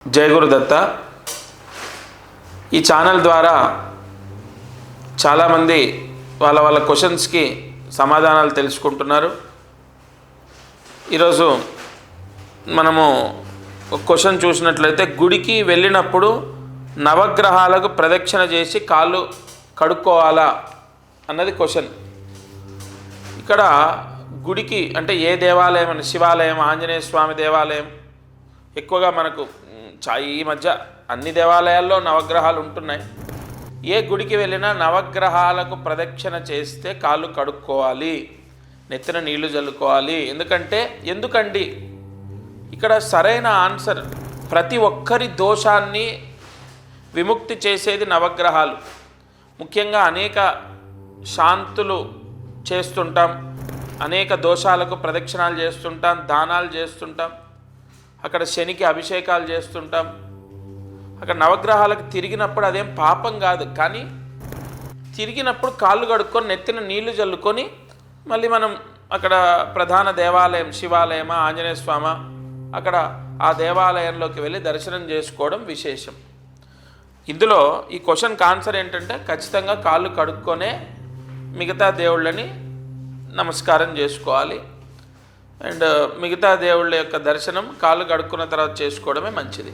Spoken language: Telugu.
జై గురుదత్త. ఈ ఛానల్ ద్వారా చాలామంది వాళ్ళ క్వశ్చన్స్కి సమాధానాలు తెలుసుకుంటున్నారు. ఈరోజు మనము ఒక క్వశ్చన్ చూసినట్లయితే, గుడికి వెళ్ళినప్పుడు నవగ్రహాలకు ప్రదక్షిణ చేసి కాళ్ళు కడుక్కోవాలా అన్నది క్వశ్చన్. ఇక్కడ గుడికి అంటే ఏ దేవాలయం అని, శివాలయం, ఆంజనేయ స్వామి దేవాలయం, ఎక్కువగా మనకు ఈ మధ్య అన్ని దేవాలయాల్లో నవగ్రహాలు ఉంటున్నాయి. ఏ గుడికి వెళ్ళినా నవగ్రహాలకు ప్రదక్షిణ చేస్తే కాళ్ళు కడుక్కోవాలి, నెత్తిన నీళ్లు చల్లుకోవాలి. ఎందుకండి ఇక్కడ సరైన ఆన్సర్, ప్రతి ఒక్కరి దోషాన్ని విముక్తి చేసేది నవగ్రహాలు. ముఖ్యంగా అనేక శాంతులు చేస్తుంటాం, అనేక దోషాలకు ప్రదక్షిణాలు చేస్తుంటాం, దానాలు చేస్తుంటాం, అక్కడ శనికి అభిషేకాలు చేస్తుంటాం. అక్కడ నవగ్రహాలకు తిరిగినప్పుడు అదేం పాపం కాదు, కానీ తిరిగినప్పుడు కాళ్ళు కడుక్కొని నెత్తిన నీళ్లు చల్లుకొని మళ్ళీ మనం అక్కడ ప్రధాన దేవాలయం, శివాలయమా, ఆంజనేయ స్వామి, అక్కడ ఆ దేవాలయంలోకి వెళ్ళి దర్శనం చేసుకోవడం విశేషం. ఇందులో ఈ క్వశ్చన్కి ఆన్సర్ ఏంటంటే, ఖచ్చితంగా కాళ్ళు కడుక్కొనే మిగతా దేవుళ్ళని నమస్కారం చేసుకోవాలి. అండ్ మిగతా దేవుళ్ళ యొక్క దర్శనం కాళ్ళు కడుక్కున్న తర్వాత చేసుకోవడమే మంచిది.